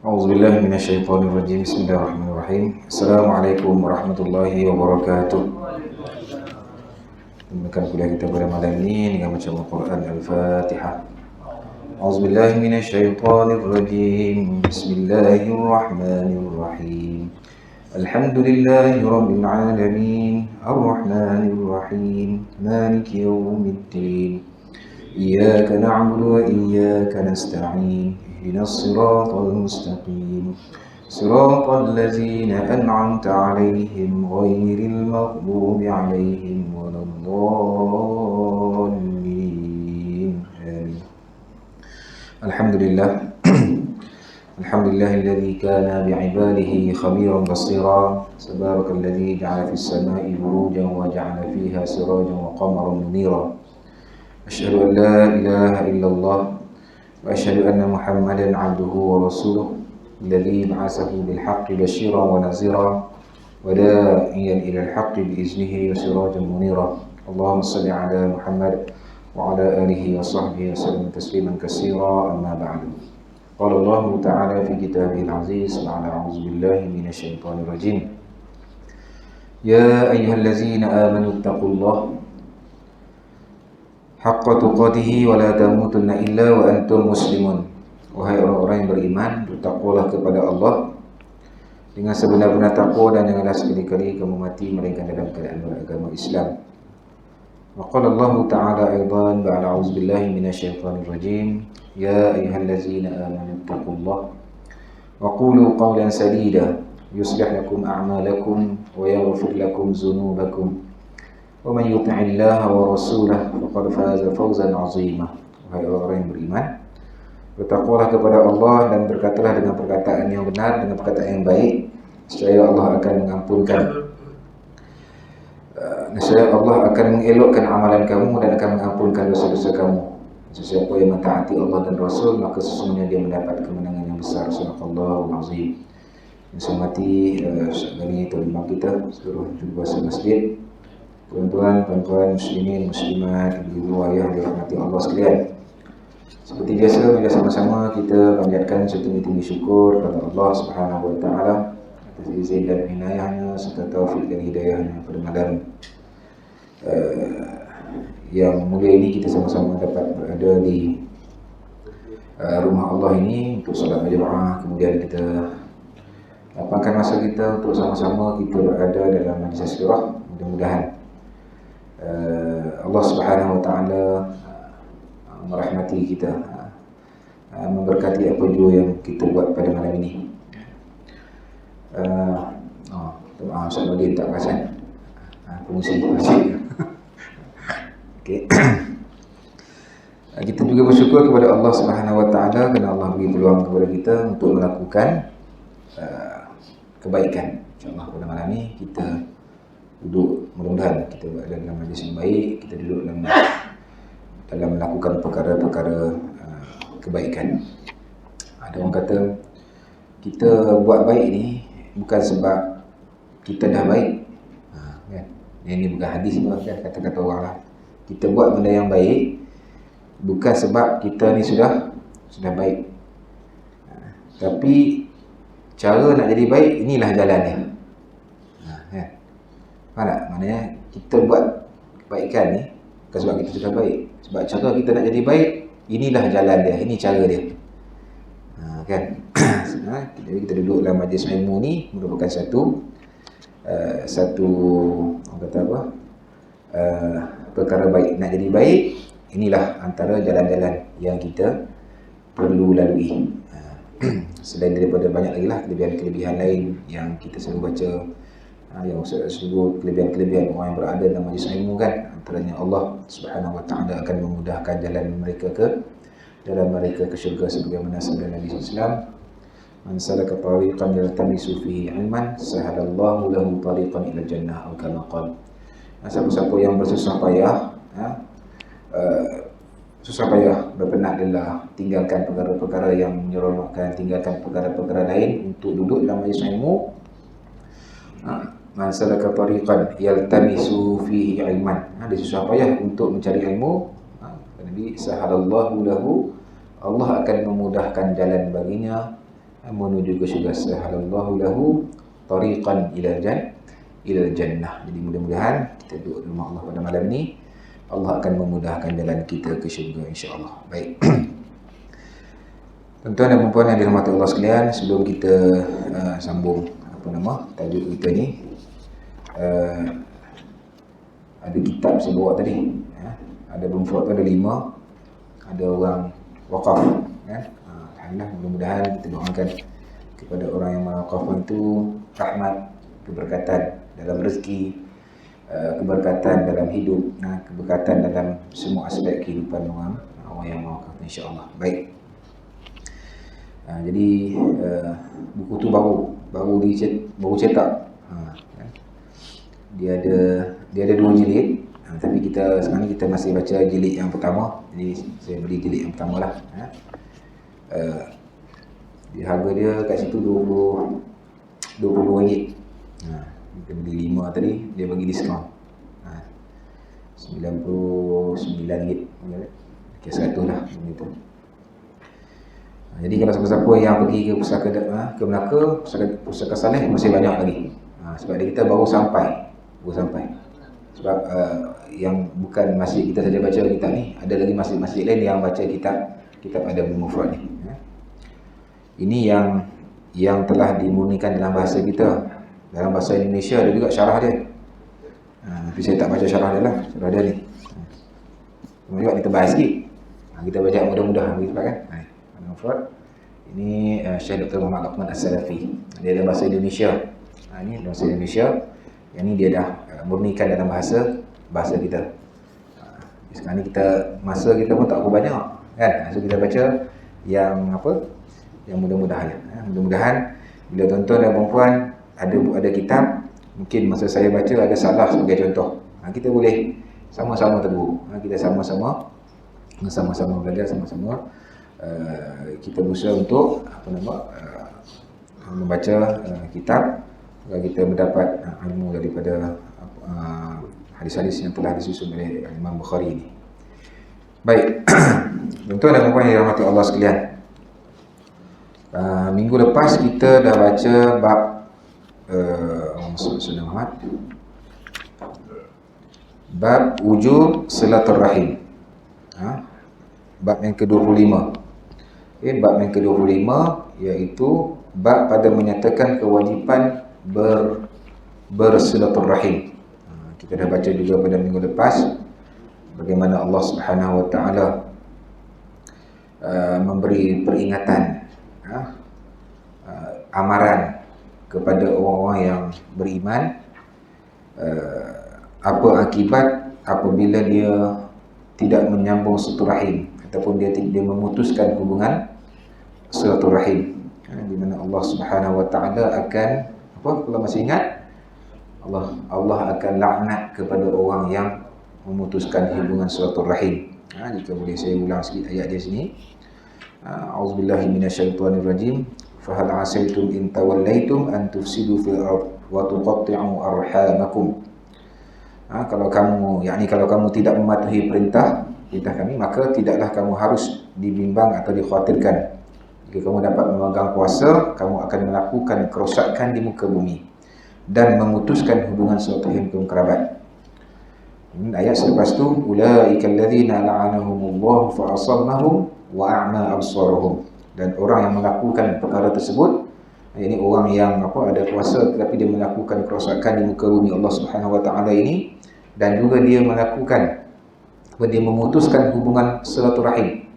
A'udzubillahi minasyaitonirrajim. Bismillahirrahmanirrahim. Assalamualaikum warahmatullahi wabarakatuh. Demikian kuliah kita pada malam ini dengan baca Al-Quran Al-Fatihah. A'udzubillahi minasyaitonirrajim. Bismillahirrahmanirrahim. Alhamdulillahi rabbil alamin. Ar-Rahmanirrahim. Maliki yaumiddin. Iyyaka na'budu wa iyyaka nasta'in. اهدنا الصراط المستقيم صراط الذين أنعمت عليهم غير المغضوب عليهم ولا الضالين آمين. الحمد لله الحمد لله الذي كان بعباده خبيرا بصيرا. تبارك الذي جعل في السماء بروجا وجعل فيها سراجا وقمرا منيرا. أشهد أن لا إله إلا الله وأشهد أن محمدا عبده ورسوله الذي بعثه بالحق بشيرا ونذيرا وداعيا إلى الحق بإذنه وسراجا منيرا. اللهم صل على محمد وعلى آله وصحبه وسلم تسليما كثيرا. أما بعد. قال الله تعالى في كتابه العزيز بعد أعوذ بالله من الشيطان الرجيم. يا أيها الذين آمنوا اتقوا الله haqqa tuqatihi wa la tamutunna illa wa antum muslimun. Wahai orang-orang yang beriman, bertakwalah kepada Allah dengan sebenar-benar takwa dan janganlah sekali-kali kamu mati melainkan dalam keadaan beragama Islam. Wa qala Allah Ta'ala aidan ba'da a'udzu billahi minasyaitonir rajim. Ya ayyuhallazina amanu taqullaha wa qulu qawlan sadida yuslih lakum a'malakum wa yaghfir lakum dzunubakum. Wa man yuti'illaha wa rasulahu faqad faza fawzan 'azima. Wahai orang yang beriman, bertakwalah kepada Allah dan berkatalah dengan perkataan yang benar, dengan perkataan yang baik, nescaya Allah akan mengampunkan, nescaya Allah akan mengelokkan amalan kamu dan akan mengampunkan dosa-dosa kamu. Sesiapa yang mentaati Allah dan Rasul, maka sesungguhnya dia mendapat kemenangan yang besar. Subhanallahul azim. Yang saya hormati sekali terima kita seluruh juru bahasa masjid, tuan-tuan, puan-puan, muslimin, muslimat, ibu ayah dirahmati Allah sekalian. Seperti biasa, bila sama-sama kita panjatkan setinggi-tinggi syukur kepada Allah Subhanahu wa taala atas izin dan inayahnya serta taufik dan hidayahnya pada malam yang mulia ini. Kita sama-sama dapat berada di rumah Allah ini untuk salat berjemaah. Kemudian kita lapangkan masa kita untuk sama-sama kita berada dalam majlis surah. Mudah-mudahan Allah Subhanahu wa taala merahmati kita, memberkati apa jua yang kita buat pada malam ini. Maaf, Ustaz Nordin tak perasan. Pengusi masjid. Okey. Kita juga bersyukur kepada Allah Subhanahu wa taala kerana Allah beri peluang kepada kita untuk melakukan kebaikan. InsyaAllah pada malam ini kita duduk, mudah-mudahan kita berada dalam majlis yang baik, kita duduk dalam melakukan perkara-perkara kebaikan. Ada orang kata kita buat baik ni bukan sebab kita dah baik, kan? Ini bukan hadis kan, kata-kata orang lah. Kita buat benda yang baik bukan sebab kita ni sudah baik, tapi cara nak jadi baik inilah jalannya. Faham tak? Maknanya kita buat kebaikan ni bukan sebab kita sudah baik, sebab cara kita nak jadi baik, inilah jalan dia, ini cara dia. Kan? Jadi kita duduk dalam majlis ilmu ni merupakan satu orang kata apa? Perkara baik. Nak jadi baik, inilah antara jalan-jalan yang kita perlu lalui. Selain daripada banyak lagi lah kelebihan-kelebihan lain yang kita selalu baca, yang Ustaz sebut kelebihan-kelebihan orang yang berada dalam majlis ilmu kan, antaranya Allah Subhanahu wa taala akan memudahkan jalan mereka ke jalan mereka ke syurga sebagaimana sabda Nabi SAW, man salaka tariqan yaltamisu fihi ilman sahalallahu lahu tariqan ila jannah atau kama qala. Siapa-siapa yang bersusah payah susah payah berpenat-lelah tinggalkan perkara-perkara yang menyeronokkan, tinggalkan perkara-perkara lain untuk duduk dalam majlis ilmu, man salaka tariqan yaltamisu fihi ilman, dia susah payah untuk mencari ilmu, Nabi sahalallahu lahu, Allah akan memudahkan jalan baginya menuju ke syurga. Sahalallahu lahu tariqan ila jannah. Jadi mudah-mudahan kita duduk di rumah Allah pada malam ni, Allah akan memudahkan jalan kita ke syurga insya-Allah. Baik. Tuan-tuan dan puan yang dirahmati Allah sekalian, sebelum kita sambung tajuk kita ni, ada kitab saya bawa tadi, ada berempat tu, ada 5, ada orang wakaf, alhamdulillah. Mudah-mudahan kita doakan kepada orang yang mewakafkan itu rahmat, keberkatan dalam rezeki, keberkatan dalam hidup, keberkatan dalam semua aspek kehidupan orang yang mewakaf, insya-Allah. Baik. Jadi buku tu baru cetak. Dia ada 2 jilid. Tapi sekarang kita masih baca jilid yang pertama. Jadi saya beli jilid yang pertama lah. Harga dia kat situ RM22. Kita beli 5 tadi, dia bagi diskaun RM99. Okey, 100 lah begitu. Jadi kalau siapa-siapa yang pergi ke pusaka ke Melaka, pusaka Saleh masih banyak lagi. Sebab kita baru sampai. Sebab yang bukan masjid kita saja baca kitab ni, ada lagi masjid-masjid lain yang baca kitab Adabul Mufrad ni. Ini yang telah dimurnikan dalam bahasa kita. Dalam bahasa Indonesia ada juga syarah dia. Tapi saya tak baca syarah dia lah. Syarah dia ni. Cuma juga kita bahas sikit. Kita baca mudah-mudah begitu kan. Adabul Mufrad. Ini Syekh Dr. Muhammad Luqman As-Salafi. Dia dalam bahasa Indonesia. Ini dalam bahasa Indonesia. Yang ni dia dah murnikan dalam bahasa kita. Sekarang ni masa kita pun tak berapa banyak kan. So kita baca yang yang mudah-mudahan. Mudah-mudahan bila tuan-tuan dan puan ada kitab, mungkin masa saya baca ada salah sebagai contoh, kita boleh sama-sama tegur. Kita sama-sama belajar, sama-sama kita berusaha untuk membaca kitab agar kita mendapat ilmu daripada hadis-hadis yang telah disusun oleh Imam Bukhari ini. Baik. Tuan-tuan dan puan yang dirahmati Allah sekalian, minggu lepas kita dah baca bab bab wujub silaturrahim. Bab yang ke-25. Bab yang ke-25 iaitu bab pada menyatakan kewajipan bersilaturrahim. Kita dah baca juga pada minggu lepas bagaimana Allah Subhanahu Wa Taala memberi peringatan, amaran kepada orang-orang yang beriman, apa akibat apabila dia tidak menyambung silaturahim ataupun dia memutuskan hubungan silaturahim, di mana Allah Subhanahu Wa Taala akan kalau masih ingat, Allah akan laknat kepada orang yang memutuskan hubungan silaturahim. Jika boleh saya ulang sikit ayat di sini. A'udzubillahi minasyaitonirrajim. Fahal 'asaitum in tawallaitum an tufsidu fil ardh wa tuqatti'u arhamakum. Kalau kamu tidak mematuhi perintah kami, maka tidaklah kamu harus dibimbang atau dikhawatirkan. Jika kamu dapat memegang kuasa, kamu akan melakukan kerosakan di muka bumi dan memutuskan hubungan silaturahim kaum kerabat. Ayat selepas tu, ulaika alladzina la'anahumullahu fa asammahum wa a'ma absarahum. Dan orang yang melakukan perkara tersebut, ini orang yang ada kuasa tetapi dia melakukan kerosakan di muka bumi Allah Subhanahu Wa Taala ini, dan juga dia memutuskan hubungan silaturahim,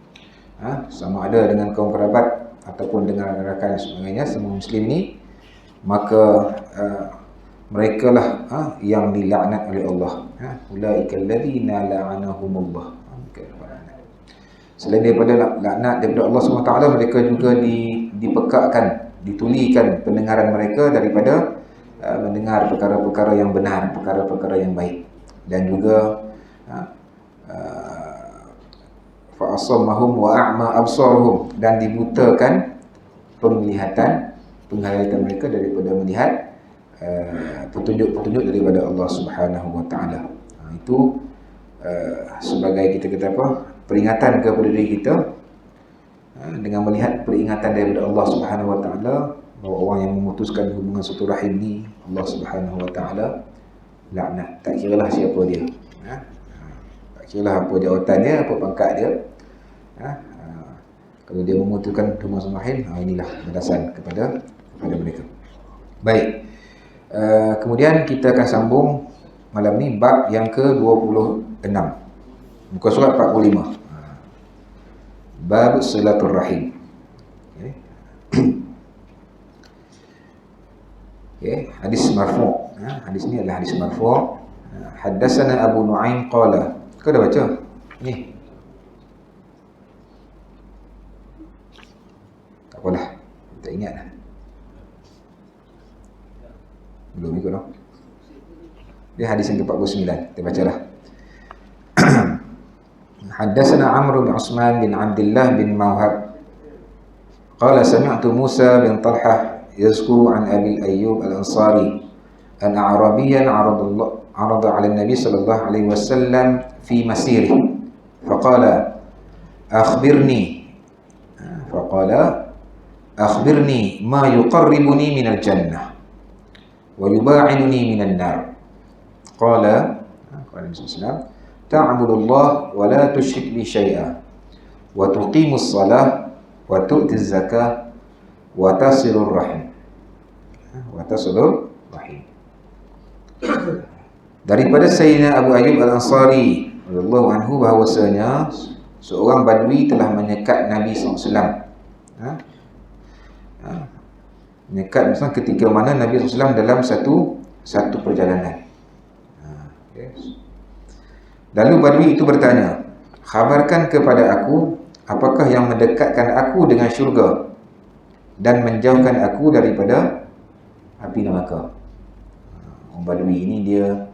sama ada dengan kaum kerabat ataupun dengan rakan dan sebagainya, semua muslim ini, maka mereka lah yang dilaknat oleh Allah. Ulaika alladzina la'anahumullah. Selain daripada laknat daripada Allah SWT, mereka juga dipekakkan, ditulikan pendengaran mereka daripada mendengar perkara-perkara yang benar, perkara-perkara yang baik. Dan juga fa'asammahum wa a'ma absaruhum, dan dibutakan penglihatan mereka daripada melihat petunjuk-petunjuk daripada Allah Subhanahu wa taala. Itu sebagai kita kata apa, peringatan kepada diri kita dengan melihat peringatan daripada Allah Subhanahu wa taala bahawa orang yang memutuskan hubungan silaturahim ni Allah Subhanahu wa taala laknat. Tak kiralah siapa dia. Tak kiralah apa jawatan dia, apa pangkat dia. Kalau dia memutuskan hubungan silaturahim, inilah balasan kepada mereka. Baik. Kemudian kita akan sambung malam ni bab yang ke-26. Muka surat 45. Bab silaturrahim. Okay. Hadis marfu'. Hadis ni adalah hadis marfu'. Haddatsana Abu Nu'aim qala. Kau dah baca? Ni. Tak apalah. Tak ingat dah. Belum ikut dah. Dia hadis yang ke-49. Kita bacalah. Haddatsana Amr bin Utsman bin Abdullah bin Mawhab qala sami'tu Musa bin Talhah yazkuru an Abi Ayyub al-Ansari an A'rabiyyan 'arada 'ala an-nabi sallallahu alaihi wasallam fi masirih faqala akhbirni ma yuqarribuni min al-jannah wa yuba'iduni min an-nar. Qala Nabi sallallahu ta'budullah wa la tusyrik bi syai'a wa tuqimus salah wa tu'tiz zakah wa tasilur rahim. Daripada Sayyidina Abu Ayyub al-Ansari radhiyallahu anhu bahawasanya seorang badui telah menyekat Nabi SAW. Menyekat misalnya ketika mana Nabi SAW dalam satu perjalanan. Lalu badui itu bertanya, khabarkan kepada aku apakah yang mendekatkan aku dengan syurga dan menjauhkan aku daripada api neraka. Orang badui ini dia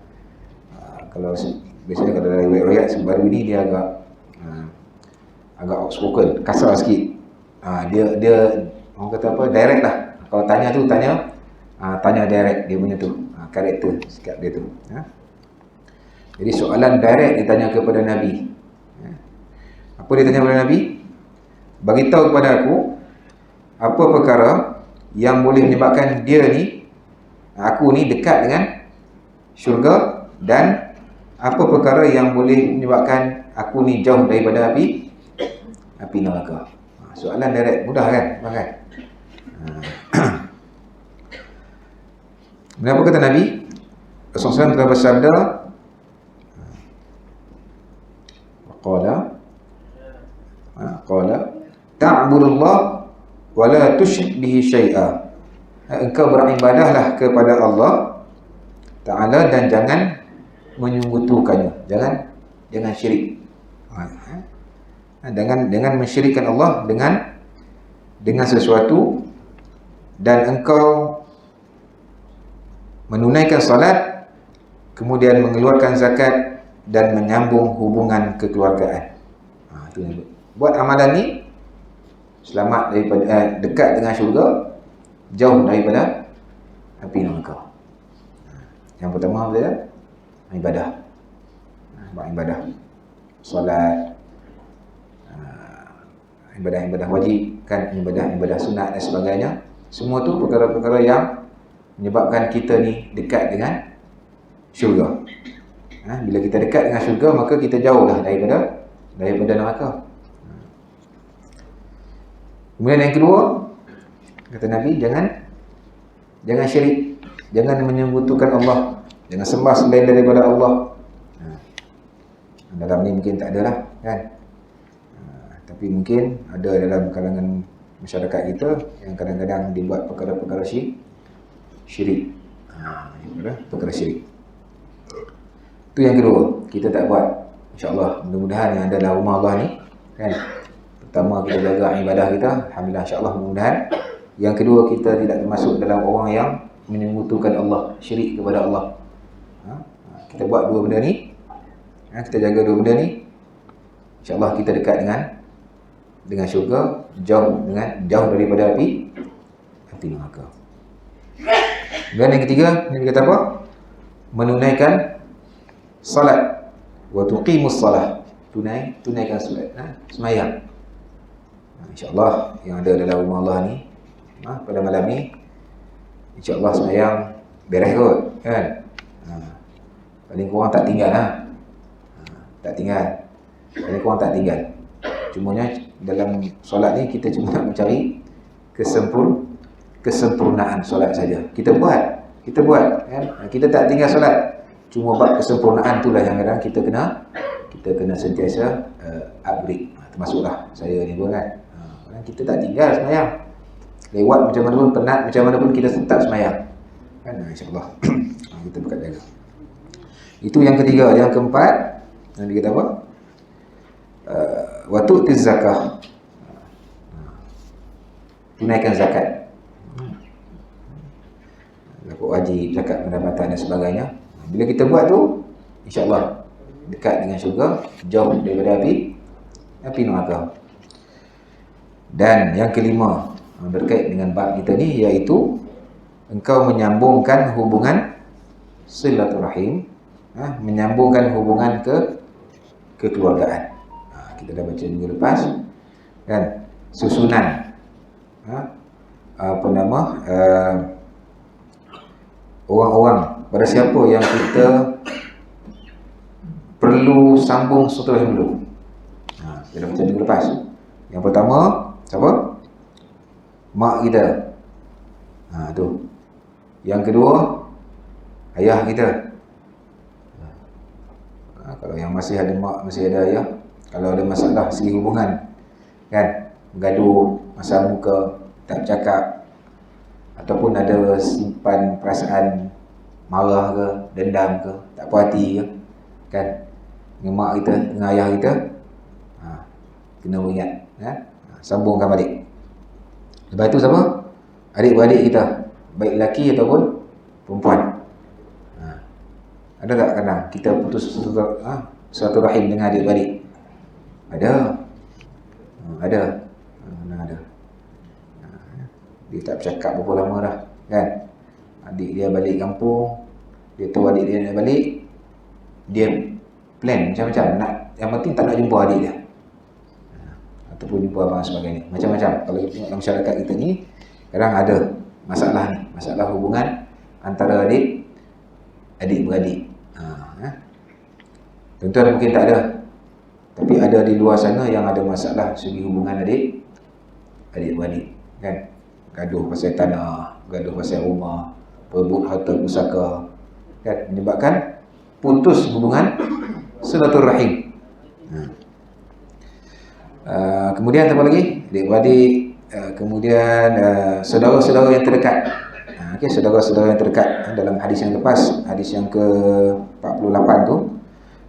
kalau biasanya kalau dari riwayat badui ini dia agak outspoken, kasar sikit. Dia orang kata apa, direct lah. Kalau tanya tu tanya direct, dia punya tu karakter sikap dia tu. Jadi soalan direct ditanya kepada Nabi. Apa dia tanya kepada Nabi? Bagitahu kepada aku apa perkara yang boleh menyebabkan aku ni dekat dengan syurga, dan apa perkara yang boleh menyebabkan aku ni jauh daripada api neraka. Soalan direct, mudah kan? Kenapa kata Nabi? Rasulullah SAW telah bersabda, Qala ta'budullah wa la tusyrik bihi syai'a. Engkau beribadahlah kepada Allah Ta'ala dan jangan menyekutukannya. Jangan syirik. Dengan mensyirikkan Allah dengan sesuatu, dan engkau menunaikan salat, kemudian mengeluarkan zakat dan menyambung hubungan kekeluargaan. Buat amalan ni selamat daripada dekat dengan syurga, jauh daripada api neraka. Yang pertama adalah ibadah. Ibadah solat, ibadah wajib kan, ibadah sunat dan sebagainya. Semua tu perkara-perkara yang menyebabkan kita ni dekat dengan syurga. Bila kita dekat dengan syurga, maka kita jauhlah daripada neraka. Kemudian yang kedua, kata Nabi, jangan syirik, jangan menyekutukan Allah, jangan sembah selain daripada Allah. Dalam ni mungkin tak ada lah kan, tapi mungkin ada dalam kalangan masyarakat kita yang kadang-kadang dibuat perkara-perkara syirik. Perkara syirik. Itu yang kedua, kita tak buat. InsyaAllah, mudah-mudahan yang ada dalam rumah Allah ni, kan. Pertama, kita jaga ibadah kita, alhamdulillah, insya-Allah, mudah-mudahan. Yang kedua, kita tidak termasuk dalam orang yang menyekutukan Allah, syirik kepada Allah. Kita buat dua benda ni, kita jaga dua benda ni, insya-Allah kita dekat dengan syurga, jauh daripada api neraka. Dan yang ketiga, Nabi kata apa? Menunaikan salat. Wa tuqimus salah. Tunaikan salat, sembahyang. InsyaAllah yang ada dalam rumah Allah ni, pada malam ni, InsyaAllah sembahyang beres kot, kan? Paling kurang tak tinggal lah. Paling kurang tak tinggal. Cumanya dalam solat ni kita cuma nak mencari kesempurnaan solat saja. Kita buat, kan? Kita tak tinggal solat. Cuma bab kesempurnaan itulah yang kadang kita kena sentiasa upgrade. Termasuklah saya ni pun, kan? Kita tak tinggal sembahyang. Lewat macam mana pun, penat macam mana pun, kita tetap sembahyang, kan? InsyaAllah kita bukan jaga. Itu yang ketiga. Yang keempat, Nabi kata apa? Wa tu'tiz zakah. Tunaikan zakat. Zakat wajib, zakat pendapatan dan sebagainya. Bila kita buat tu, insya-Allah dekat dengan syurga, jauh daripada api neraka. Dan yang kelima, berkait dengan bab kita ni, iaitu engkau menyambungkan hubungan silaturahim, menyambungkan hubungan kekeluargaan. Kita dah baca minggu lepas, kan, susunan orang-orang pada siapa yang kita perlu sambung silaturahim dulu. Kita dah baca minggu lepas. Yang pertama, siapa? Mak kita. Tu. Yang kedua, ayah kita. Kalau yang masih ada mak, masih ada ayah, kalau ada masalah segi hubungan, kan, bergaduh, masa muka, tak bercakap, ataupun ada simpan perasaan marah ke, dendam ke, tak puas hati ke, kan, dengan mak kita, dengan ayah kita, kena ingat, sambungkan balik. Lepas tu siapa? Adik-beradik kita, baik lelaki ataupun perempuan. Ada tak kadang kita putus suatu rahim dengan adik-beradik? Ada. Dia tak bercakap berapa lama dah, kan? Adik dia balik kampung, dia tahu adik dia nak balik, dia plan macam-macam, yang penting tak nak jumpa adik dia, ataupun jumpa abang sebagainya, macam-macam. Kalau kita tengok dalam masyarakat kita ni, kadang ada masalah ni, masalah hubungan antara adik-beradik. Tuan-tuan mungkin tak ada, tapi ada di luar sana yang ada masalah segi hubungan adik-beradik, kan? Gaduh pasal tanah, gaduh pasal rumah, perebut harta pusaka, kan? Menyebabkan putus hubungan silaturahim. Kemudian apa lagi? Adik-beradik, kemudian saudara-saudara yang terdekat. Saudara-saudara yang terdekat. Dalam hadis yang lepas, hadis yang ke-48 tu,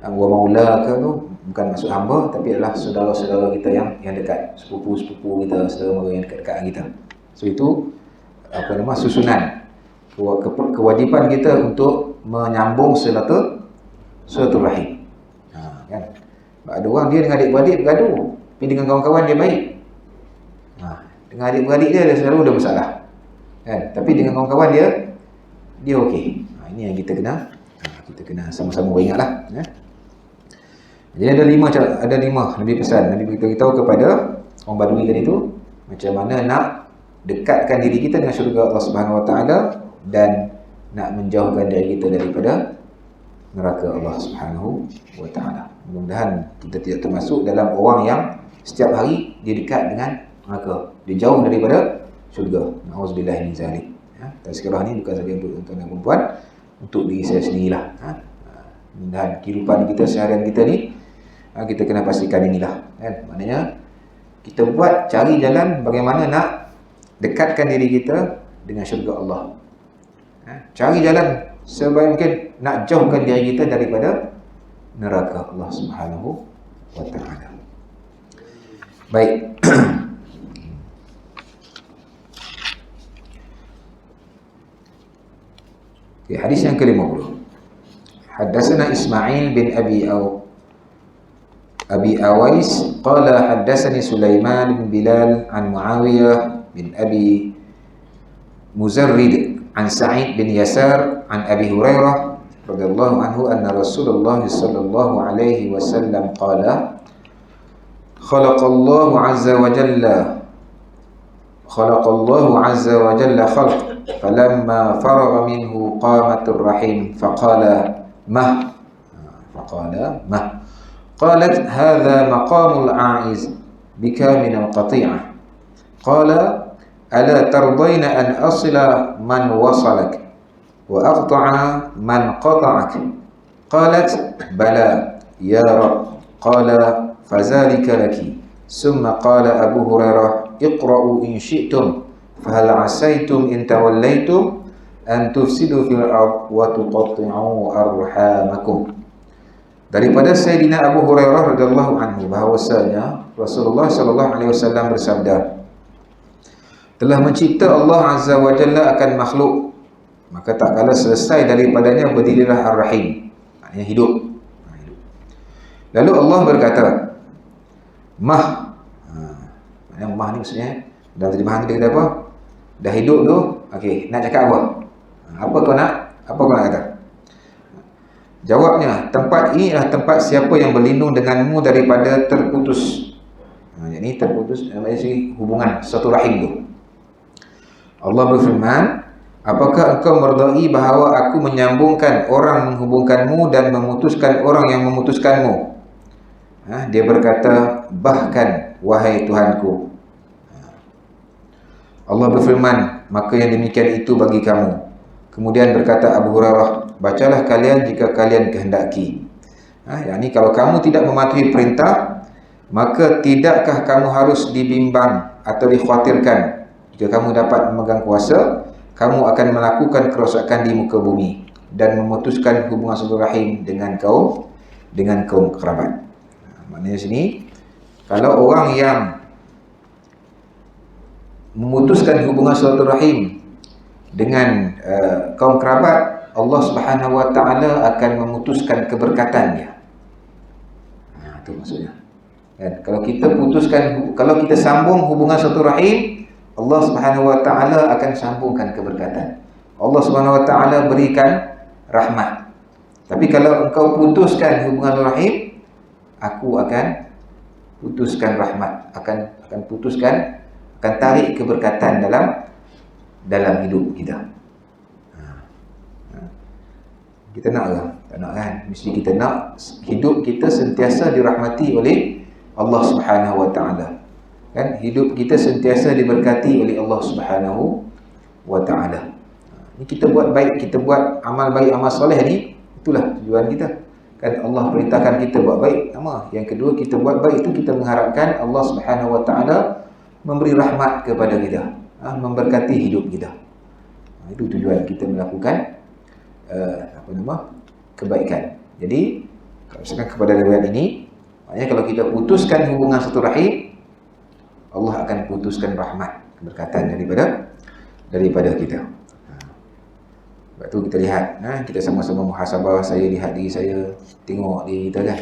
wa maula ke tu bukan maksud hamba, tapi adalah saudara-saudara kita yang dekat, sepupu-sepupu kita, saudara mara yang dekat-dekat kita. So itu susunan kewajipan kita untuk menyambung silaturahim. Kan? Ada orang dia dengan adik-beradik bergaduh, tapi dengan kawan-kawan dia baik. Dengan adik-beradik dia selalu ada masalah, kan? Tapi dengan kawan-kawan dia okey. Ini yang kita kena sama-sama ingatlah, ya. Jadi ada lima Nabi pesan. Nabi beritahu kepada orang Badui tadi tu macam mana nak dekatkan diri kita dengan syurga Allah Subhanahu Wa Taala dan nak menjauhkan diri kita daripada neraka Allah Subhanahu Wa Taala. Mudah-mudahan kita tidak termasuk dalam orang yang setiap hari dia dekat dengan neraka, dia jauh daripada syurga. Nauzubillah min zalik. Tazkirah ni bukan saja untuk tuan-tuan dan puan, untuk diri saya sendirilah. Mudah-mudahan kehidupan kita seharian kita ni, kita kena pastikan inilah, kan? Maknanya kita cari jalan bagaimana nak dekatkan diri kita dengan syurga Allah. Cari jalan sebaik mungkin nak jauhkan diri kita daripada neraka Allah Subhanahu Wa Taala. Baik. Okay, hadis yang ke-50. Haddatsana Ismail bin Abi Awais qala haddatsani Sulaiman bin Bilal an Muawiyah bin Abi Muzarrid an Sa'id bin Yasar an Abi Hurairah radhiyallahu anhu anna Rasulullah sallallahu alaihi wasallam qala khalaqallahu azza wa jalla khalq falamma faragha minhu qamatur rahim faqala mah qalat hadha maqamul a'iz bika min al-qati'ah qala ala tardayna an asila man wasalak wa aqta'a man qata'ak qalat bala ya rab qala fazalika laki summa qala Abu Hurairah iqra'u in syi'tum fahal asaitum in tawallaitum an tufsidu fil ard wa tuqatti'u arhamakum. Daripada Sayyidina Abu Hurairah radhiyallahu anhu bahwasanya Rasulullah sallallahu alaihi wasallam bersabda, telah mencipta Allah azza wa jalla akan makhluk, maka tak kala selesai daripadanya berdirilah ar-rahim, maknanya hidup. Lalu Allah berkata mah, maknanya mah ni maksudnya dalam terjemahan kita kata apa? Dah hidup tu, okey, nak cakap apa? Apa kau nak kata? Jawabnya, tempat ini adalah tempat siapa yang berlindung denganmu daripada terputus. Jadi terputus maksudnya hubungan satu rahim tu. Allah berfirman, apakah engkau meredai bahawa aku menyambungkan orang menghubungkanmu dan memutuskan orang yang memutuskanmu? Dia berkata, bahkan wahai Tuhanku. Allah berfirman, maka yang demikian itu bagi kamu. Kemudian berkata Abu Hurairah, bacalah kalian jika kalian kehendaki. Yakni kalau kamu tidak mematuhi perintah, maka tidakkah kamu harus dibimbang atau dikhawatirkan jika kamu dapat memegang kuasa, kamu akan melakukan kerosakan di muka bumi dan memutuskan hubungan silaturahim dengan kaum kerabat. Maknanya sini, kalau orang yang memutuskan hubungan silaturahim dengan kaum kerabat, Allah Subhanahu wa taala akan memutuskan keberkatannya. Itu maksudnya. Dan kalau kita sambung hubungan silaturahim, Allah Subhanahu wa taala akan sambungkan keberkatan. Allah Subhanahu wa taala berikan rahmat. Tapi kalau engkau putuskan hubungan rahim, aku akan putuskan rahmat, akan tarik keberkatan dalam hidup kita. Kita nak ke? Tak nak kan? Mesti kita nak hidup kita sentiasa dirahmati oleh Allah Subhanahu wa taala. Kan? Hidup kita sentiasa diberkati oleh Allah Subhanahu wa taala. Ini kita buat baik, kita buat amal baik, amal soleh ni, itulah tujuan kita. Kan Allah perintahkan kita buat baik. Yang kedua, kita buat baik itu kita mengharapkan Allah Subhanahu wa taala memberi rahmat kepada kita, memberkati hidup kita. Itu tujuan kita melakukan kebaikan. Jadi kalau misalkan kepada riwayat ini, maknanya kalau kita putuskan hubungan satu rahim, Allah akan putuskan rahmat, keberkatan daripada kita. Sebab tu kita lihat, kita sama-sama muhasabah. Saya lihat diri saya, tengok diri kita kan,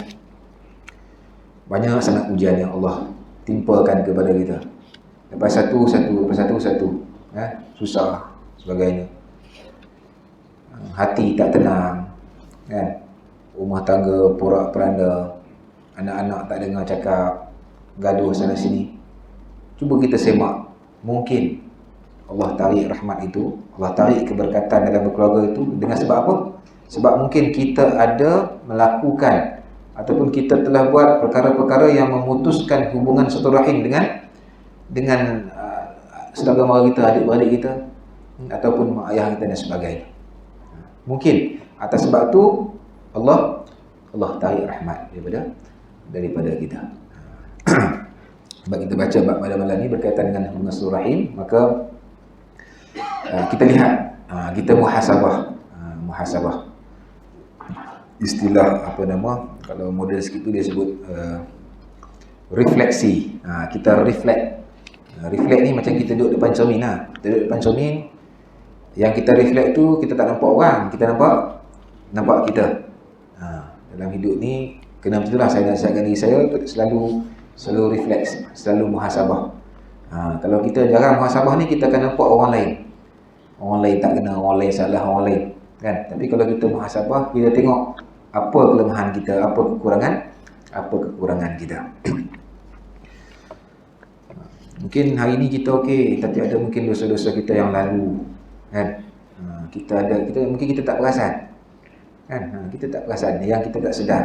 banyak sangat ujian yang Allah timpakan kepada kita. Lepas satu, susah sebagainya. Hati tak tenang, kan? Rumah tangga porak-peranda, anak-anak tak dengar cakap, gaduh sana sini. Cuba kita semak, mungkin Allah tarik rahmat itu, Allah tarik keberkatan dalam berkeluarga itu dengan sebab apa? Sebab mungkin kita ada melakukan ataupun kita telah buat perkara-perkara yang memutuskan hubungan satu rahim dengan saudara mara kita, adik-beradik kita, ataupun mak ayah kita dan sebagainya. Mungkin atas sebab tu Allah tarik rahmat daripada kita. Sebab kita baca bab pada malam ni berkaitan dengan hubungan silaturahim, maka kita lihat, kita muhasabah. Istilah kalau model sikit tu dia sebut refleksi. Kita reflect. Reflect ni macam kita duduk depan cermin lah. Kita duduk depan cermin, yang kita reflect tu kita tak nampak orang, kita nampak kita. Dalam hidup ni kena macam itulah. Saya nasihatkan diri saya selalu refleks, selalu muhasabah. Kalau kita jarang muhasabah ni, kita akan nampak orang lain. Orang lain tak kena, orang lain salah, orang lain kan. Tapi kalau kita muhasabah, kita tengok apa kelemahan kita, apa kekurangan kita. Mungkin hari ni kita okey, tapi ada mungkin dosa-dosa kita yang lalu kan. Mungkin kita tak perasan kan. Kita tak perasan, yang kita tak sedar.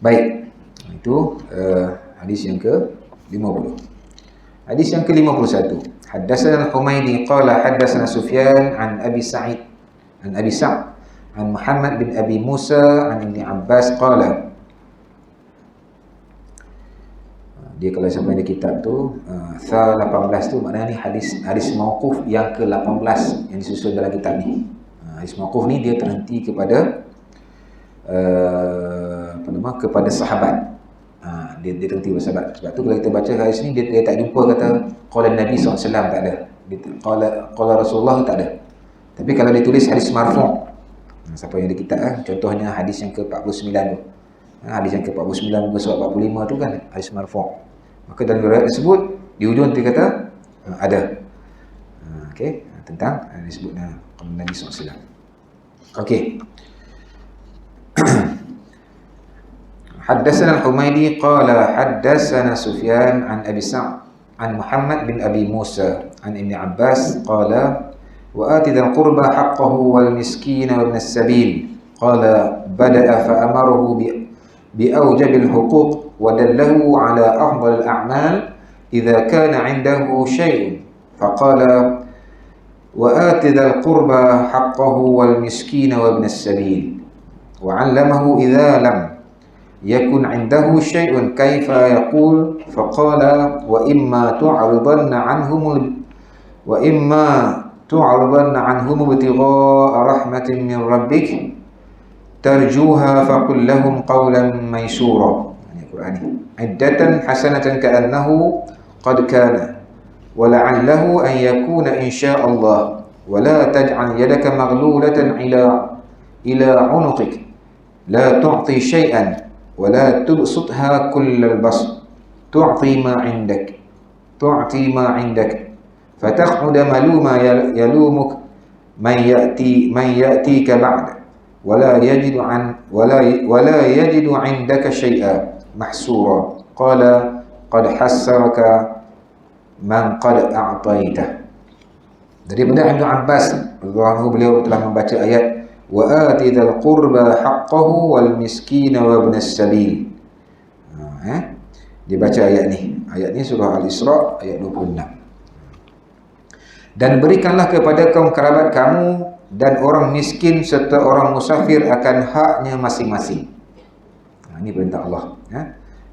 Baik, itu hadis yang ke-50. Hadis yang ke-51. Haddatsana Al-Humaydi qala haddatsana Sufyan an Abi Sa'id an Muhammad bin Abi Musa an Ibn Abbas qala. Dia kalau sampai di kitab tu 18 tu maknanya ni hadis mauquf yang ke-18 yang disusun dalam kitab ni. Hadis mauquf ni dia terhenti kepada kepada sahabat. Dia terhenti kepada sahabat. Sebab tu kalau kita baca hadis ni, dia tak jumpa kata qala Nabi SAW, tak ada. Qala Rasulullah, tak ada. Tapi kalau dia tulis hadis marfu', siapa yang ada kitab contohnya hadis yang ke-49 tu. Hadis yang ke-49 muka surat 45 tu kan hadis marfu'. Maka dalam riwayat tersebut di hujung dia kata ada. Okey, tentang disebutnya qala Nabi SAW. Okey. Haddatsana Al-Humaydi qala haddatsana Sufyan an Abi Sa'd an Muhammad bin Abi Musa an Ibn Abbas qala wa ati dzal qurba haqqahu wal miskina wa ibn as-sabil qala bada'a fa amaruhu bi awjabil huquq wa dallahu ala afdal al-a'mal idza kana 'indahu shay'un faqala wa ati dzal qurba haqqahu wal miskina wa ibn as-sabil wa 'allamahu idza lam yakun 'indahu syai'un kaifa yaqul faqala wa imma tu'ridanna 'anhum ibtigha'a rahmatin min rabbik tarjuha faqul lahum qawlan maysura. Ini Quran ini. Iddatan hasanatan ka'annahu qad kana wa la'allahu an yakuna insya'allah wa la taj'al yadaka maghlulatan ila 'unuqik la tu'ti syai'an ولا تبسطها كل البسط تعطي ما عندك فتقعد ملوما يلومك من يأتيك بعد ولا يجد عندك شيئا محسورا قال قد حسرك من قد أعطيته. Daripada Ibn Abbas beliau telah membaca ayat wa ati dzal qurba haqqahu wal miskina wa ibn as-sabil. Dia baca ayat ni surah Al-Isra ayat 26. Dan berikanlah kepada kaum kerabat kamu dan orang miskin serta orang musafir akan haknya masing-masing. Ini perintah Allah.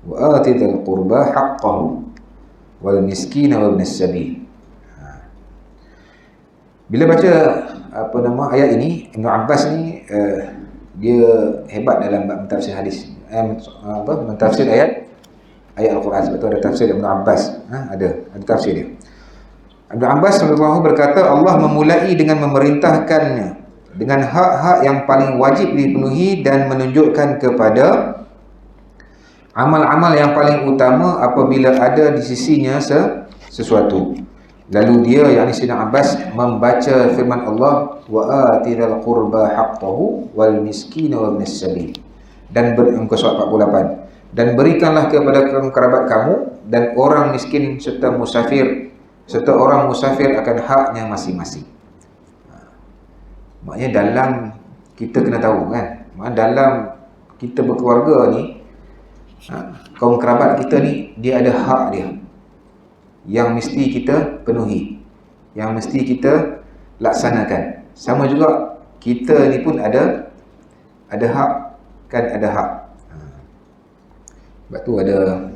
Wa ati dzal qurba haqqahu wal miskina wa ibn as-sabil. Bila baca ayat ini, Ibn Abbas ni dia hebat dalam mentafsir hadis, mentafsir ayat Al-Quran. Sebab tu ada tafsir Ibn Abbas, ada tafsir dia. Ibn Abbas radhiyallahu berkata, Allah memulai dengan memerintahkannya dengan hak-hak yang paling wajib dipenuhi dan menunjukkan kepada amal-amal yang paling utama apabila ada di sisinya sesuatu. Lalu dia, yakni Sayyidina Abbas, membaca firman Allah wa atidal qurba haqqahu wal miskina wa ibn as-sabil, dan muka surat 48, dan berikanlah kepada kerabat kamu dan orang miskin serta orang musafir akan haknya masing-masing. Maknanya dalam kita kena tahu kan, dalam kita berkeluarga ni, kaum kerabat kita ni, dia ada hak dia yang mesti kita penuhi, yang mesti kita laksanakan. Sama juga kita ni pun ada hak kan, ada hak. Sebab tu ada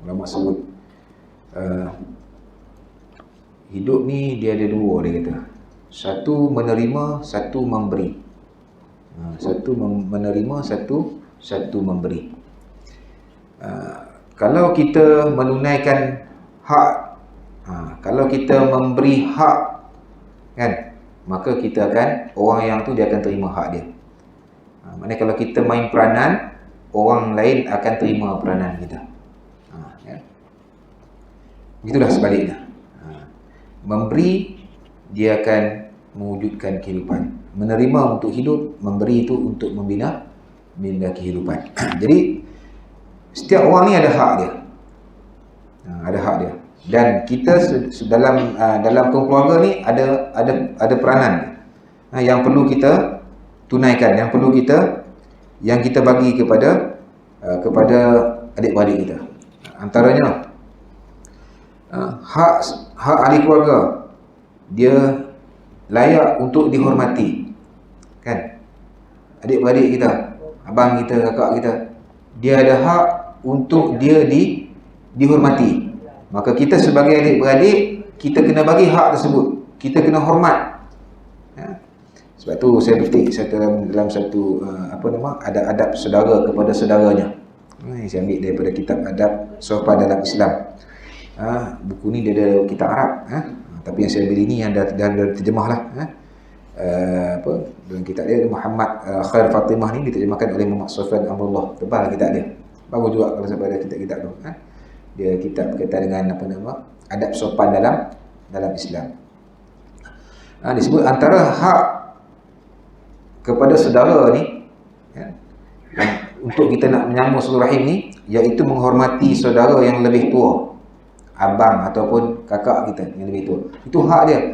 ulama sebut hidup ni dia ada dua, dia kata. Satu menerima, satu memberi. Satu menerima, satu memberi. Kalau kita menunaikan hak, kalau kita memberi hak, kan, maka kita akan, orang yang tu dia akan terima hak dia. Maknanya kalau kita main peranan, orang lain akan terima peranan kita. Kan? Begitulah sebaliknya. Memberi, dia akan mewujudkan kehidupan. Menerima untuk hidup, memberi itu untuk membina kehidupan. Jadi setiap orang ni ada hak dia. Ada hak dia. Dan kita dalam keluarga ni ada peranan yang perlu kita tunaikan, yang kita bagi kepada adik-beradik kita. Antaranya hak ahli keluarga, dia layak untuk dihormati, kan? Adik-beradik kita, abang kita, kakak kita, dia ada hak untuk dia dihormati. Maka kita sebagai adik-beradik, kita kena bagi hak tersebut, kita kena hormat. Sebab tu saya petik dalam satu ada adab saudara kepada saudaranya. Saya ambil daripada kitab Adab Sopan dalam Islam. Buku ni dia ada kitab Arab, tapi yang saya beli ni yang dah terjemah lah. Dalam kitab dia Muhammad Khair Fatimah ni diterjemahkan oleh Muhammad Sofyan Amrullah. Tebal kitab dia. Bagus juga kalau sampai ada kitab-kitab tu. Dia kitab berkaitan dengan adab sopan dalam Islam. Disebut antara hak kepada saudara ni, untuk kita nak menyambung silaturahim ni, iaitu menghormati saudara yang lebih tua, abang ataupun kakak kita yang lebih tua. Itu hak dia.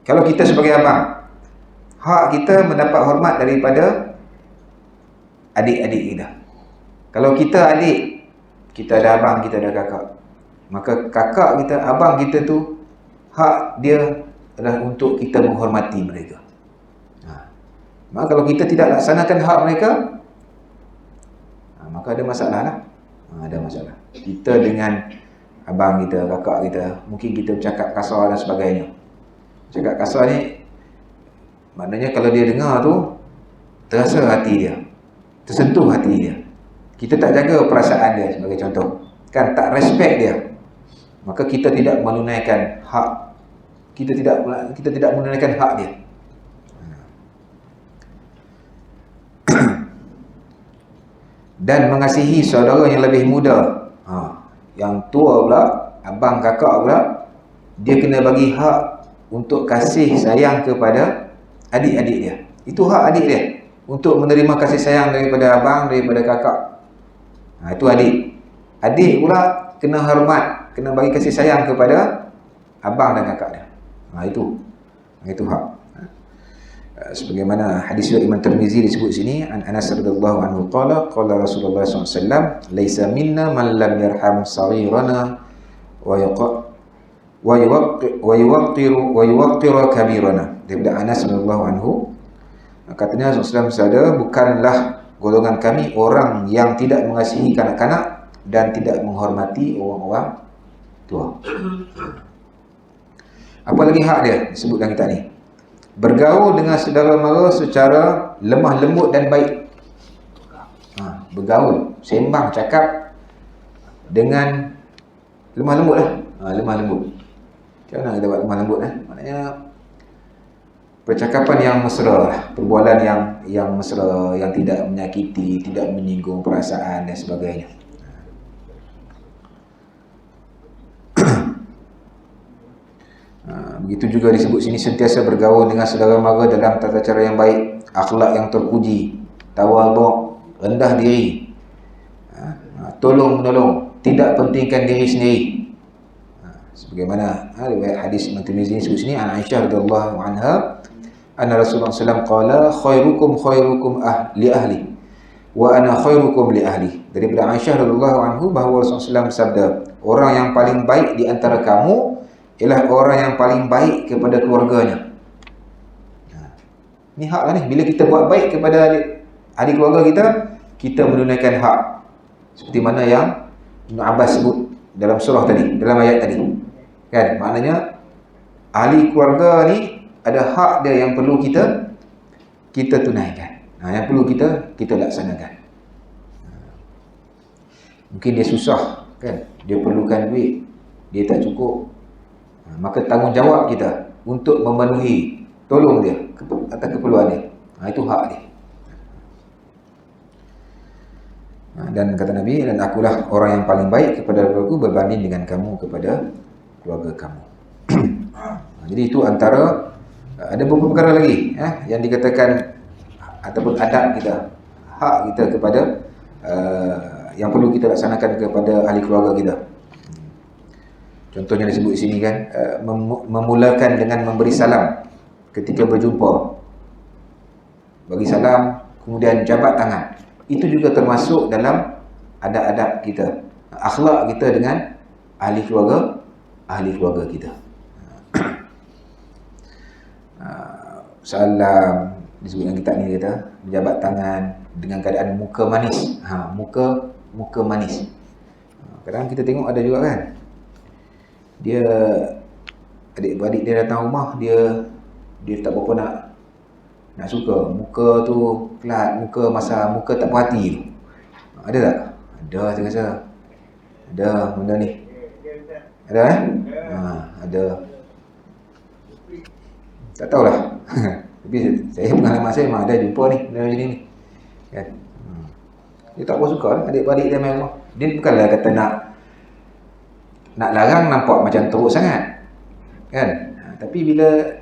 Kalau kita sebagai abang, hak kita mendapat hormat daripada adik-adik kita. Kalau kita adik, kita ada abang, kita ada kakak, maka kakak kita, abang kita tu, hak dia adalah untuk kita menghormati mereka. Maka kalau kita tidak laksanakan hak mereka, maka ada masalah lah. Ada masalah. Kita dengan abang kita, kakak kita, mungkin kita bercakap kasar dan sebagainya. Cakap kasar ni, maknanya kalau dia dengar tu, terasa hati dia, tersentuh hati dia. Kita tak jaga perasaan dia sebagai contoh, kan, tak respect dia, maka kita tidak menunaikan hak, kita tidak menunaikan hak dia. Dan mengasihi saudara yang lebih muda. Yang tua pula, abang kakak pula, dia kena bagi hak untuk kasih sayang kepada adik-adik dia. Itu hak adik dia, untuk menerima kasih sayang daripada abang, daripada kakak. Itu adik. Adik pula kena hormat, kena bagi kasih sayang kepada abang dan kakak dia. Itu hak. Sebagaimana hadis Imam Tirmizi disebut sini, an Anas radhiyallahu anhu qala Rasulullah SAW, laisa minna man lam yarham saghirana wa yuwaqqiru kabirana. Daripada Anas radhiyallahu anhu, katanya Rasulullah SAW, bukanlah golongan kami orang yang tidak mengasihi kanak-kanak dan tidak menghormati orang-orang tua. Apa lagi hak dia disebutkan kita ni? Bergaul dengan saudara mara secara lemah lembut dan baik. Bergaul, sembang, cakap dengan lemah lembut lah. Lemah lembut. Macam mana kita buat lemah lembut? Maknanya percakapan yang mesra lah, perbualan yang mesra, yang tidak menyakiti, tidak menyinggung perasaan dan sebagainya. Begitu juga disebut sini, sentiasa bergaul dengan saudara mara dalam tata cara yang baik, akhlak yang terpuji, tawadhu', rendah diri, tolong menolong, tidak pentingkan diri sendiri. Sebagaimana riwayat hadis Imam Tirmizi disebut sini, an Aisyah radhiyallahu anha, anna Rasulullah SAW qala khairukum li ahli wa ana khairukum li ahli. Daripada Aisyah radhiyallahu anhu bahawa Rasulullah SAW bersabda, orang yang paling baik di antara kamu ialah orang yang paling baik kepada keluarganya. Ini hak lah ni. Bila kita buat baik kepada adik keluarga kita, kita menunaikan hak. Seperti mana yang Ibn Abbas sebut dalam surah tadi, dalam ayat tadi. Kan? Maknanya ahli keluarga ni ada hak dia yang perlu kita kita tunaikan. Yang perlu kita laksanakan. Mungkin dia susah kan, dia perlukan duit, dia tak cukup, maka tanggungjawab kita untuk memenuhi, tolong dia atas keperluan dia. Itu hak dia. Dan kata Nabi, dan akulah orang yang paling baik kepada keluargaku berbanding dengan kamu kepada keluarga kamu. Jadi itu antara, ada beberapa perkara lagi yang dikatakan ataupun adab kita, hak kita kepada yang perlu kita laksanakan kepada ahli keluarga kita. Contohnya disebut di sini kan, memulakan dengan memberi salam ketika berjumpa. Bagi salam, kemudian jabat tangan. Itu juga termasuk dalam adab-adab kita, akhlak kita dengan ahli keluarga kita. Salam disebut dalam kitab ni, kata menjabat tangan dengan keadaan muka manis. Muka manis. Kadang kita tengok ada juga kan, dia adik-beradik dia datang rumah, dia tak berapa nak suka muka tu kelat, muka tak berhati tu. Ada tak? Ada, saya rasa ada benda ni. Ada ada. Tak tahulah. Tapi saya pengalaman saya memang ada jumpa ni benda macam ni kan. Dia tak berapa suka adik-beradik dia main rumah. Dia bukanlah kata nak larang nampak macam teruk sangat kan. Tapi bila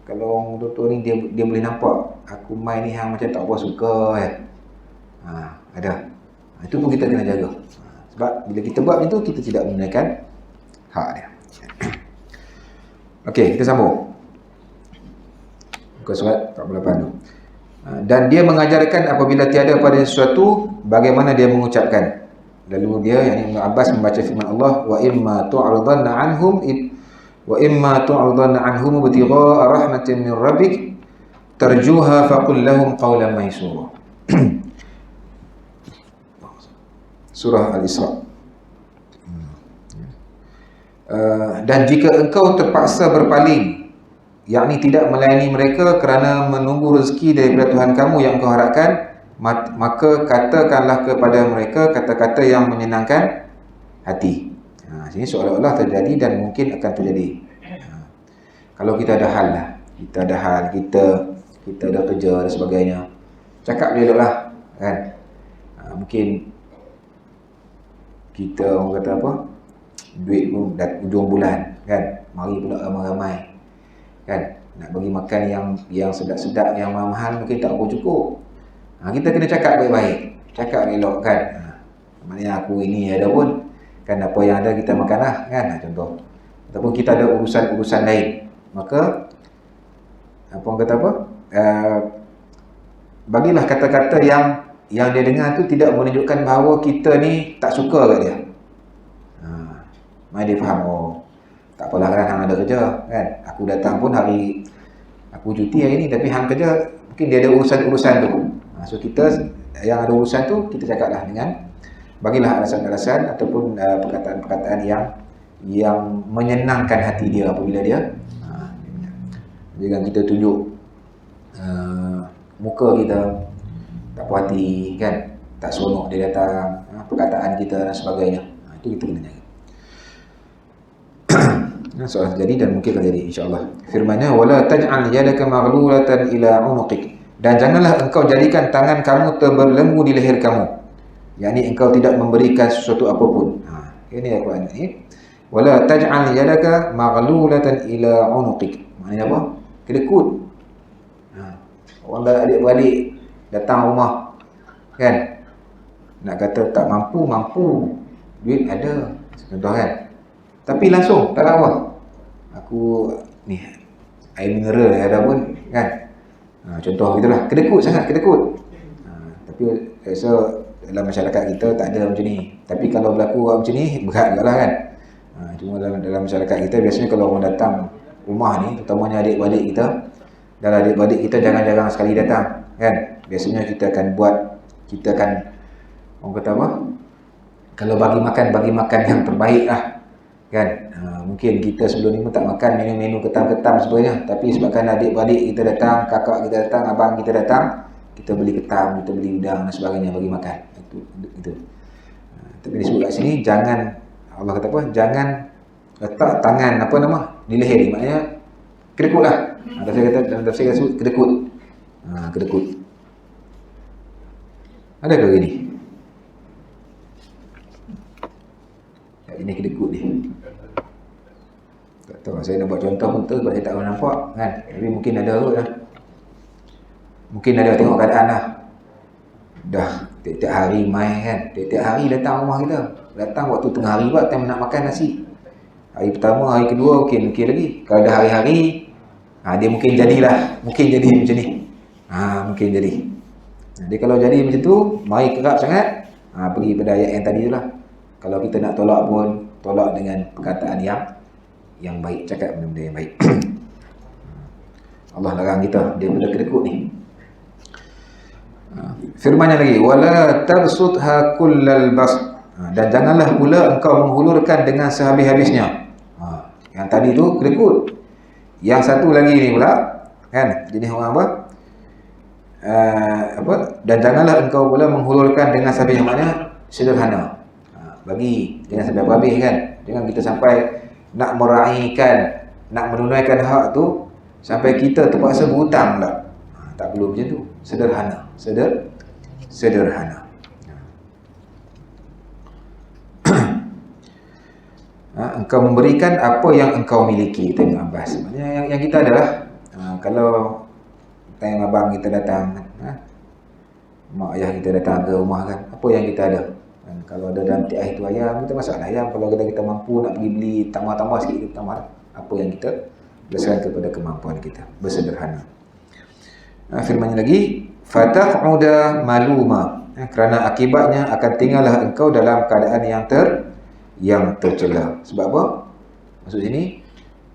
kalau doktor ni dia boleh nampak aku main ni hang macam tak berapa suka kan. Ada. Itu pun kita kena jaga. Sebab bila kita buat itu, kita tidak menggunakan hak dia. Okey, kita sambung. Muka surat 48 tu. Dan dia mengajarkan apabila tiada pada sesuatu, bagaimana dia mengucapkan. Lalu dia, yakni Ibn Abbas, membaca firman Allah, wa imma tu'ridanna anhum ibtigha'a rahmatin min rabbik tarjuha faqul lahum qawlan maysura. Surah Al-Isra. Dan jika engkau terpaksa berpaling, yakni tidak melayani mereka kerana menunggu rezeki daripada Tuhan kamu yang engkau harapkan, maka katakanlah kepada mereka kata-kata yang menyenangkan hati. Sini seolah-olah terjadi dan mungkin akan terjadi. Kalau kita ada hal lah, kita ada kerja dan sebagainya, cakap dia lah kan. Mungkin kita orang kata apa, duit pun dah hujung bulan kan, mari pula ramai-ramai kan, nak bagi makan yang sedap-sedap, yang mahal mungkin tak cukup. Kita kena cakap baik-baik, cakap elok kan. Maknanya aku ini ada pun kan, apa yang ada kita makan lah kan, contoh. Ataupun kita ada urusan-urusan lain, maka apa orang kata apa, bagilah kata-kata yang dia dengar tu tidak menunjukkan bahawa kita ni tak suka kat dia. Mari dia faham, oh tak apalah kan hang ada kerja kan, aku datang pun hari aku cuti hari ni, tapi hang kerja mungkin dia ada urusan-urusan tu. So kita yang ada urusan tu, kita cakaplah dengan, bagilah alasan-alasan ataupun perkataan-perkataan yang menyenangkan hati dia apabila dia jangan kita tunjuk muka kita tak puas hati kan, tak seronok dia datang, perkataan kita dan sebagainya. Itu kita kena jaga. Soal terjadi dan mungkin akan jadi insya-Allah. Firman-Nya, wala taj'al yadaka maghlulatan ila 'unuqik, dan janganlah engkau jadikan tangan kamu terbelenggu di leher kamu, yakni engkau tidak memberikan sesuatu apapun. Ini Al-Quran ini. Wala taj'al yadaka maghlulatan ila 'unuqik, maknanya apa? Kedekut. Orang adik-beradik datang rumah kan, nak kata tak mampu, duit ada contoh kan, tapi langsung tak apa, aku ni air mineral ada pun kan, contoh gitulah, kedekut sangat. Tapi so dalam masyarakat kita tak ada macam ni, tapi kalau berlaku macam ni berat jugalah kan. Cuma dalam masyarakat kita biasanya kalau orang datang rumah ni, terutamanya adik-beradik kita, dan adik-beradik kita jarang-jarang sekali datang kan, biasanya kita akan orang kata apa, kalau bagi makan yang terbaik lah kan. Mungkin kita sebelum ni pun tak makan menu-menu ketam-ketam sebenarnya, tapi sebabkan adik-beradik kita datang, kakak kita datang, abang kita datang, kita beli ketam, kita beli udang dan sebagainya bagi makan. Itu. Tapi disebut kat sini, jangan, Allah kata apa, jangan letak tangan di leher ni, maknanya kedekut lah. Dalam tafsir kata sebut kedekut. Kedekut. Adakah ini? Ini kedekut ni. Tak tahu, saya nak buat contoh pun tu sebab saya tak pernah nampak kan. Tapi mungkin ada kot lah. Mungkin ada, tengok keadaan lah. Dah tiap-tiap hari mai kan. Tiap-tiap hari datang rumah kita. Datang waktu tengah hari pula, time nak makan nasi. Hari pertama, hari kedua okey lagi. Kalau dah hari-hari, dia mungkin jadilah. Mungkin jadi macam ni. Mungkin jadi. Jadi kalau jadi macam tu, mari kerap sangat, pergi pada ayat yang tadi tu lah. Kalau kita nak tolak pun, tolak dengan perkataan yang baik, cakap benda-benda yang baik. Allah larang kita daripada kedekut ni. Firman-Nya lagi, wala tabsutha kullal bast. Dan janganlah pula engkau menghulurkan dengan sehabis-habisnya. Yang tadi tu kedekut. Yang satu lagi ni pula, kan? Jenis orang apa? Dan janganlah engkau pula menghulurkan dengan sehabis, yang mana sederhana. Bagi jangan sampai habis kan. Jangan kita sampai nak meraihkan, nak menunaikan hak tu sampai kita terpaksa berhutang pula. Tak perlu macam tu. Sederhana. Sederhana. Engkau memberikan apa yang engkau miliki, kata Ibn Abbas. Maksudnya yang kita adalah, kalau tanya abang kita datang, mak ayah kita datang ke rumah kan, apa yang kita ada? Kalau ada dalam tiap itu ayam, kita masak ayam. Kalau kita mampu nak pergi beli tambah-tambah sikit, kita tambah. Apa yang kita berdasarkan kepada kemampuan kita, bersederhana. Firman-Nya lagi, fataq'uda maluma, kerana akibatnya akan tinggallah engkau dalam keadaan yang tercela. Sebab apa? Maksud sini,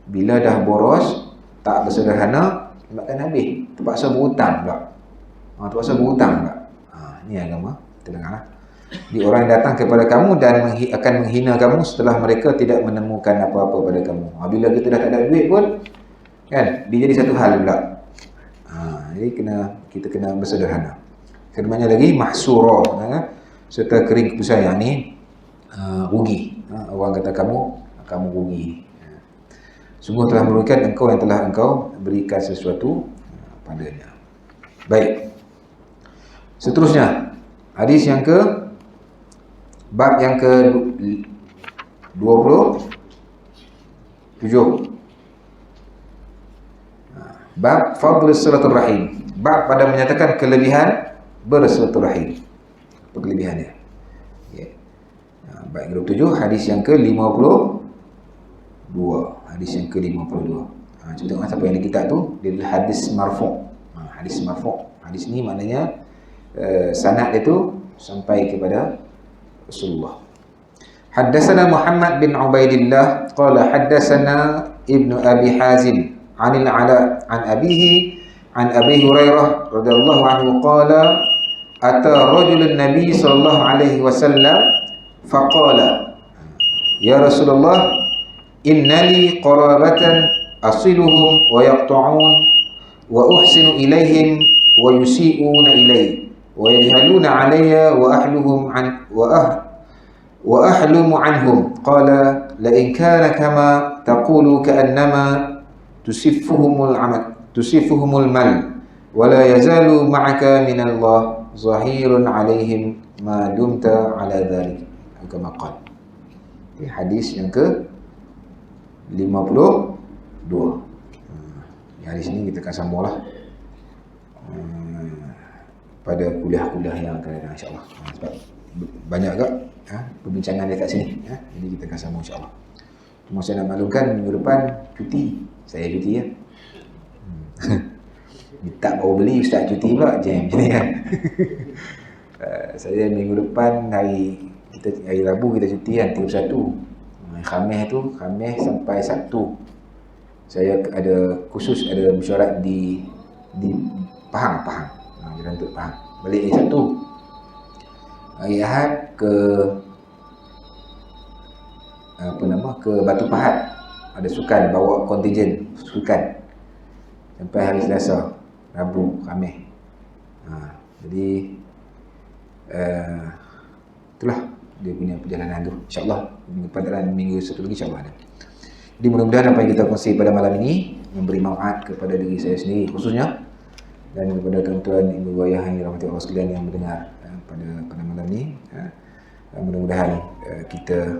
bila dah boros, tak bersederhana, makan habis, terpaksa berhutang pula. Ini agama kita dengarlah. Di orang yang datang kepada kamu dan akan menghina kamu setelah mereka tidak menemukan apa-apa pada kamu. Bila kita dah tak ada duit pun, kan, dia jadi satu hal pula. Jadi kita kena bersederhana. Firman-Nya lagi, mahsurah, serta kering keputusan, yang ni rugi. Orang kata kamu rugi. Sungguh telah merugikan engkau yang telah engkau berikan sesuatu padanya. Baik. Seterusnya, hadis yang bab yang ke-27. Bab fadl silaturahim. Bab pada menyatakan kelebihan bersilaturahim. Apa kelebihannya? Bab yang ke-27, hadis yang ke-52. Hadis yang ke-52. Cuba tengok siapa yang ada kitab tu, dia adalah hadis marfu'. Hadis marfu'. Hadis ni maknanya sanad dia tu sampai kepada Rasulullah. Haddatsana Muhammad bin Ubaidillah qala haddatsana Ibnu Abi Hazim anil Ala an abihi an Abi Hurairah radhiyallahu anhu qala ata rajulun nabiy sallallahu alaihi wasallam faqala ya Rasulullah innali qarabatan asiluhum wa yaqta'un wa uhsinu ilaihim wa yusi'una ilayya wa yajhaluna alayya wa ahluhum an wa ahlumu anhum qala la in kana kama taqulu ka'annama tusifuhumul mal wa la yazalu ma'aka min Allah zahirun alaihim ma dumta ala dhalik, kama qala. Hadis yang ke 52. Hadis ini kita akan sambunglah pada kuliah-kuliah yang akan datang, insya-Allah. Sebab banyak agak perbincangan dekat sini, jadi kita akan sambung, insya-Allah. Cuma saya nak maklumkan, minggu depan cuti. Saya cuti ya. Tak baru beli, ustaz cuti pula, jam macam ni kan. Saya minggu depan hari Rabu kita cuti kan, 31. Khamis sampai Sabtu. Saya ada khusus, ada mesyuarat di Pahang. Jalan Tuk Pahang. Balik hari Sabtu. Hari Ahad ke ke Batu Pahat. Ada sukan, bawa kontijen sukan sampai hari Selasa, Rabu, Khamis. Jadi itulah dia punya perjalanan tu. InsyaAllah minggu satu lagi insyaAllah ada. Jadi mudah-mudahan apa yang kita kongsi pada malam ini memberi manfaat kepada diri saya sendiri khususnya, dan kepada tuan-tuan, ibu ayah yang dirahmati Allah sekalian yang mendengar pada malam ini. Mudah-mudahan kita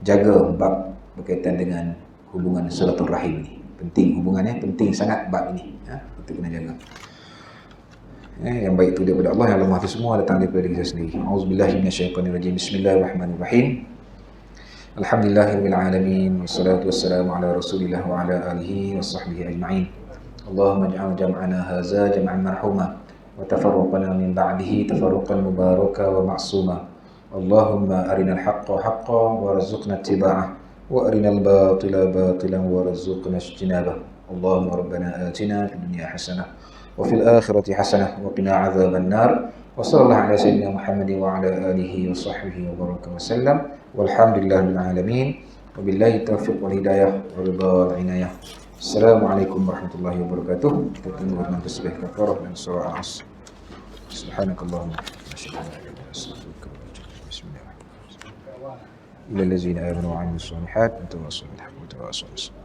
jaga bab berkaitan dengan hubungan silaturahim ni. Penting hubungannya, penting sangat bab ini. Kita kena jaga. Yang baik itu daripada Allah, yang lemah itu semua datang daripada diri saya sendiri. Auzubillahi minasyaitonirrajim. Bismillahirrahmanirrahim. Alhamdulillahirabbil alamin, wassalatu wassalamu ala Rasulillah wa ala alihi washabbihi ajma'in. Allahumma ij'al jam'ana hadza jam'an marhuma wa tafarruqana min ba'dihi tafarruqan mubaraka wa ma'suma. Allahumma arinal haqqa haqqan warzuqna ittiba'ah wa arinal batila batilan warzuqna ijtinabah. Allahumma rabbana atina fid dunya hasanah wa fil akhirati hasanah wa qina adzaban nar. Wa sallallahu ala sayyidina Muhammadin wa ala alihi wa sahbihi wa baraka wa sallam. Walhamdulillahil alamin. Wabillahi taufiq wal hidayah wal ridha wal inayah. Assalamualaikum warahmatullahi wabarakatuh. Kita tunggu dengan tasbih kafarah dan surah Al-Asr. Subhanakallahumma wa bihamdika. Bismillahirrahmanirrahim. Ila allazina amanu wa 'amilus solihat wa tawassaw bil haqqi wa tawassaw bis sabr.